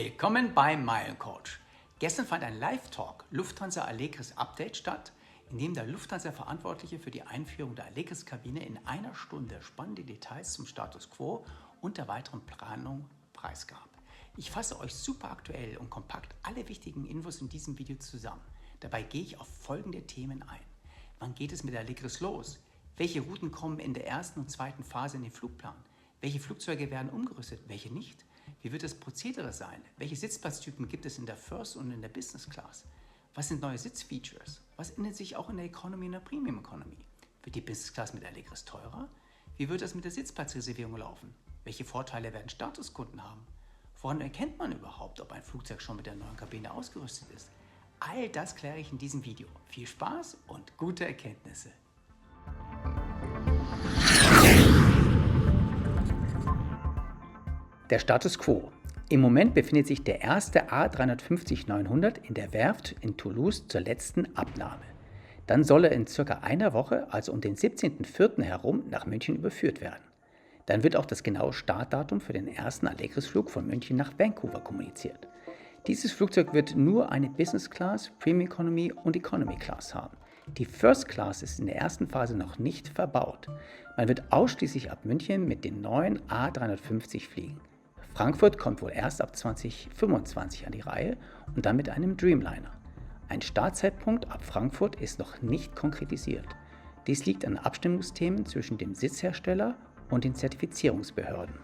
Willkommen bei Meilencoach. Gestern fand ein Live-Talk Lufthansa Allegris Update statt, in dem der Lufthansa-Verantwortliche für die Einführung der Allegris-Kabine in einer Stunde spannende Details zum Status Quo und der weiteren Planung preisgab. Ich fasse euch super aktuell und kompakt alle wichtigen Infos in diesem Video zusammen. Dabei gehe ich auf folgende Themen ein. Wann geht es mit der Allegris los? Welche Routen kommen in der ersten und zweiten Phase in den Flugplan? Welche Flugzeuge werden umgerüstet, welche nicht? Wie wird das Prozedere sein? Welche Sitzplatztypen gibt es in der First und in der Business Class? Was sind neue Sitzfeatures? Was ändert sich auch in der Economy und der Premium Economy? Wird die Business Class mit Allegris teurer? Wie wird das mit der Sitzplatzreservierung laufen? Welche Vorteile werden Statuskunden haben? Woran erkennt man überhaupt, ob ein Flugzeug schon mit der neuen Kabine ausgerüstet ist? All das kläre ich in diesem Video. Viel Spaß und gute Erkenntnisse! Der Status Quo. Im Moment befindet sich der erste A350-900 in der Werft in Toulouse zur letzten Abnahme. Dann soll er in circa einer Woche, also um den 17.04. herum, nach München überführt werden. Dann wird auch das genaue Startdatum für den ersten Allegris-Flug von München nach Vancouver kommuniziert. Dieses Flugzeug wird nur eine Business Class, Premium Economy und Economy Class haben. Die First Class ist in der ersten Phase noch nicht verbaut. Man wird ausschließlich ab München mit den neuen A350 fliegen. Frankfurt kommt wohl erst ab 2025 an die Reihe und dann mit einem Dreamliner. Ein Startzeitpunkt ab Frankfurt ist noch nicht konkretisiert. Dies liegt an Abstimmungsthemen zwischen dem Sitzhersteller und den Zertifizierungsbehörden.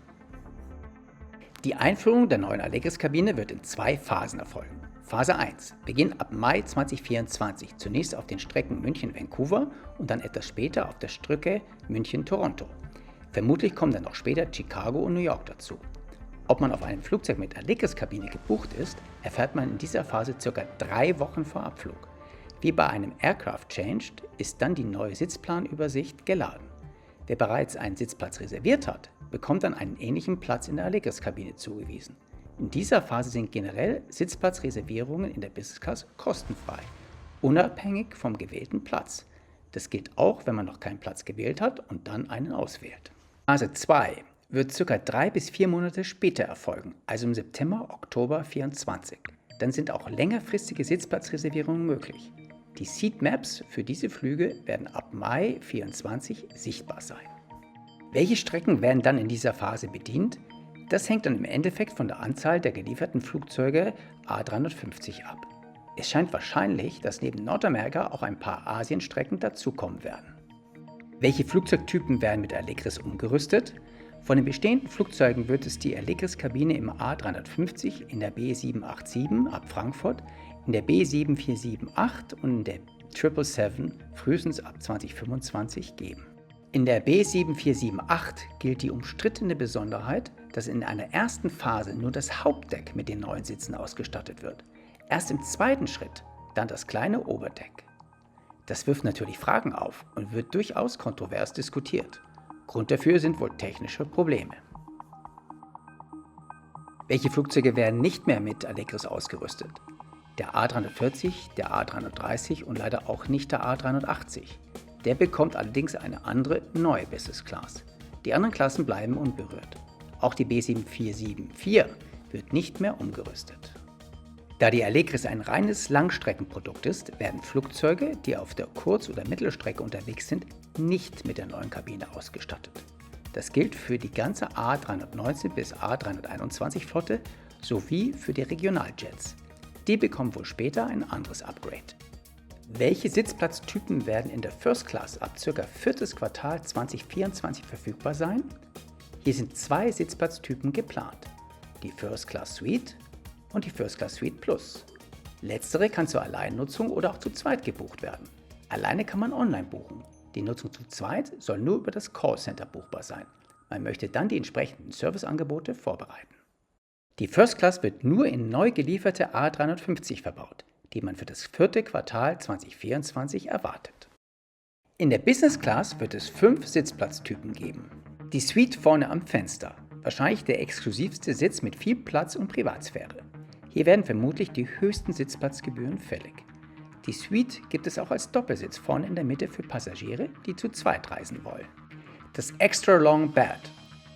Die Einführung der neuen Allegris-Kabine wird in 2 Phasen erfolgen. Phase 1 beginnt ab Mai 2024, zunächst auf den Strecken München-Vancouver und dann etwas später auf der Strecke München-Toronto. Vermutlich kommen dann noch später Chicago und New York dazu. Ob man auf einem Flugzeug mit Allegris-Kabine gebucht ist, erfährt man in dieser Phase ca. 3 Wochen vor Abflug. Wie bei einem Aircraft Changed ist dann die neue Sitzplanübersicht geladen. Wer bereits einen Sitzplatz reserviert hat, bekommt dann einen ähnlichen Platz in der Allegris-Kabine zugewiesen. In dieser Phase sind generell Sitzplatzreservierungen in der Business Class kostenfrei, unabhängig vom gewählten Platz. Das gilt auch, wenn man noch keinen Platz gewählt hat und dann einen auswählt. Phase 2 wird ca. 3 bis 4 Monate später erfolgen, also im September, Oktober 2024. Dann sind auch längerfristige Sitzplatzreservierungen möglich. Die Seatmaps für diese Flüge werden ab Mai 2024 sichtbar sein. Welche Strecken werden dann in dieser Phase bedient? Das hängt dann im Endeffekt von der Anzahl der gelieferten Flugzeuge A350 ab. Es scheint wahrscheinlich, dass neben Nordamerika auch ein paar Asienstrecken dazukommen werden. Welche Flugzeugtypen werden mit Allegris umgerüstet? Von den bestehenden Flugzeugen wird es die Allegris-Kabine im A350, in der B787 ab Frankfurt, in der B7478 und in der 777 frühestens ab 2025 geben. In der B7478 gilt die umstrittene Besonderheit, dass in einer ersten Phase nur das Hauptdeck mit den neuen Sitzen ausgestattet wird. Erst im zweiten Schritt dann das kleine Oberdeck. Das wirft natürlich Fragen auf und wird durchaus kontrovers diskutiert. Grund dafür sind wohl technische Probleme. Welche Flugzeuge werden nicht mehr mit Allegris ausgerüstet? Der A340, der A330 und leider auch nicht der A380. Der bekommt allerdings eine andere neue Business Class. Die anderen Klassen bleiben unberührt. Auch die B7474 wird nicht mehr umgerüstet. Da die Allegris ein reines Langstreckenprodukt ist, werden Flugzeuge, die auf der Kurz- oder Mittelstrecke unterwegs sind, nicht mit der neuen Kabine ausgestattet. Das gilt für die ganze A319 bis A321 Flotte sowie für die Regionaljets. Die bekommen wohl später ein anderes Upgrade. Welche Sitzplatztypen werden in der First Class ab ca. 4. Quartal 2024 verfügbar sein? Hier sind 2 Sitzplatztypen geplant: die First Class Suite und die First Class Suite Plus. Letztere kann zur Alleinnutzung oder auch zu zweit gebucht werden. Alleine kann man online buchen. Die Nutzung zu zweit soll nur über das Callcenter buchbar sein. Man möchte dann die entsprechenden Serviceangebote vorbereiten. Die First Class wird nur in neu gelieferte A350 verbaut, die man für das 4. Quartal 2024 erwartet. In der Business Class wird es 5 Sitzplatztypen geben. Die Suite vorne am Fenster, wahrscheinlich der exklusivste Sitz mit viel Platz und Privatsphäre. Hier werden vermutlich die höchsten Sitzplatzgebühren fällig. Die Suite gibt es auch als Doppelsitz vorne in der Mitte für Passagiere, die zu zweit reisen wollen. Das Extra Long Bed,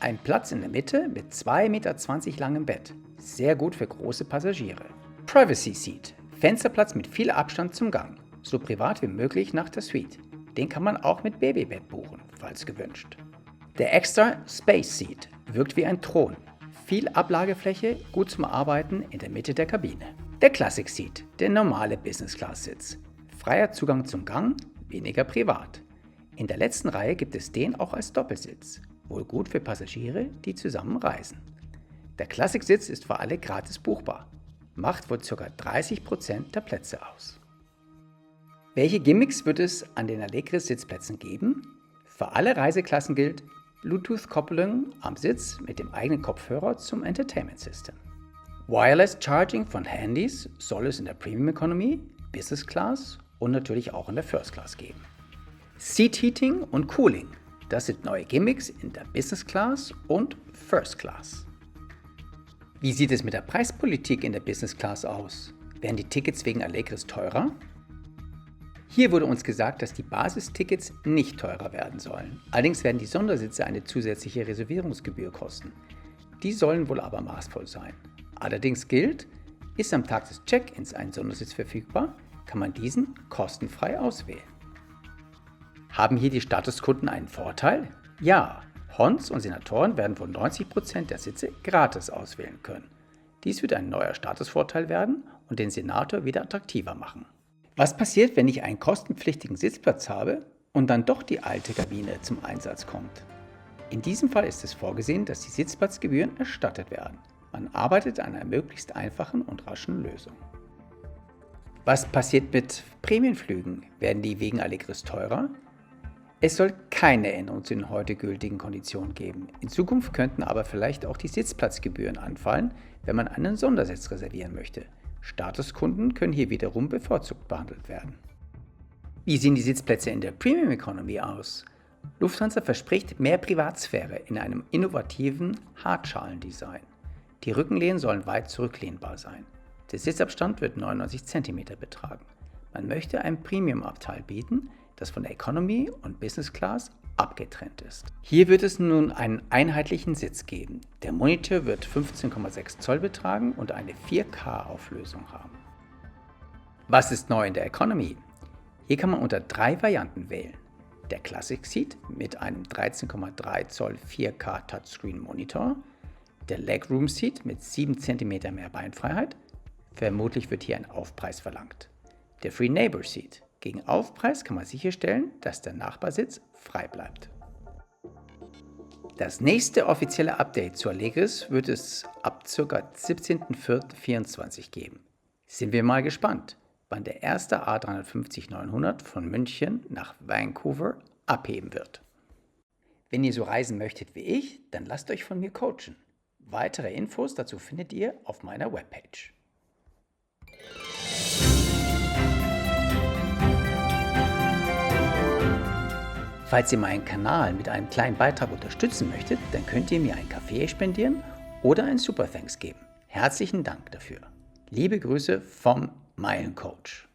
ein Platz in der Mitte mit 2,20 Meter langem Bett. sehr gut für große Passagiere. Privacy Seat, Fensterplatz mit viel Abstand zum Gang, so privat wie möglich nach der Suite. Den kann man auch mit Babybett buchen, falls gewünscht. Der Extra Space Seat wirkt wie ein Thron. Viel Ablagefläche, gut zum Arbeiten in der Mitte der Kabine. Der Classic Seat, der normale Business-Class-Sitz. Freier Zugang zum Gang, weniger privat. In der letzten Reihe gibt es den auch als Doppelsitz. Wohl gut für Passagiere, die zusammen reisen. Der Classic-Sitz ist für alle gratis buchbar. Macht wohl ca. 30% der Plätze aus. Welche Gimmicks wird es an den Allegris-Sitzplätzen geben? Für alle Reiseklassen gilt Bluetooth-Kopplung am Sitz mit dem eigenen Kopfhörer zum Entertainment System. Wireless Charging von Handys soll es in der Premium Economy, Business Class und natürlich auch in der First Class geben. Seat Heating und Cooling, das sind neue Gimmicks in der Business Class und First Class. Wie sieht es mit der Preispolitik in der Business Class aus? Werden die Tickets wegen Allegris teurer? Hier wurde uns gesagt, dass die Basistickets nicht teurer werden sollen. Allerdings werden die Sondersitze eine zusätzliche Reservierungsgebühr kosten. Die sollen wohl aber maßvoll sein. Allerdings gilt, ist am Tag des Check-ins ein Sondersitz verfügbar, kann man diesen kostenfrei auswählen. Haben hier die Statuskunden einen Vorteil? Ja, Hons und Senatoren werden wohl 90% der Sitze gratis auswählen können. Dies wird ein neuer Statusvorteil werden und den Senator wieder attraktiver machen. Was passiert, wenn ich einen kostenpflichtigen Sitzplatz habe und dann doch die alte Kabine zum Einsatz kommt? In diesem Fall ist es vorgesehen, dass die Sitzplatzgebühren erstattet werden. Man arbeitet an einer möglichst einfachen und raschen Lösung. Was passiert mit Prämienflügen? Werden die wegen Allegris teurer? Es soll keine Änderung zu den heute gültigen Konditionen geben. In Zukunft könnten aber vielleicht auch die Sitzplatzgebühren anfallen, wenn man einen Sondersitz reservieren möchte. Statuskunden können hier wiederum bevorzugt behandelt werden. Wie sehen die Sitzplätze in der Premium Economy aus? Lufthansa verspricht mehr Privatsphäre in einem innovativen Hartschalendesign. Die Rückenlehnen sollen weit zurücklehnbar sein. Der Sitzabstand wird 99 cm betragen. Man möchte ein Premium-Abteil bieten, das von der Economy und Business Class abgetrennt ist. Hier wird es nun einen einheitlichen Sitz geben. Der Monitor wird 15,6 Zoll betragen und eine 4K-Auflösung haben. Was ist neu in der Economy? Hier kann man unter 3 Varianten wählen. Der Classic Seat mit einem 13,3 Zoll 4K Touchscreen Monitor, der Legroom Seat mit 7 cm mehr Beinfreiheit, vermutlich wird hier ein Aufpreis verlangt. Der Free Neighbor Seat. Gegen Aufpreis kann man sicherstellen, dass der Nachbarsitz frei bleibt. Das nächste offizielle Update zu Allegris wird es ab ca. 17.04.24 geben. Sind wir mal gespannt, wann der erste A350-900 von München nach Vancouver abheben wird. Wenn ihr so reisen möchtet wie ich, dann lasst euch von mir coachen. Weitere Infos dazu findet ihr auf meiner Webpage. Falls ihr meinen Kanal mit einem kleinen Beitrag unterstützen möchtet, dann könnt ihr mir einen Kaffee spendieren oder ein Super Thanks geben. Herzlichen Dank dafür. Liebe Grüße vom Meilencoach.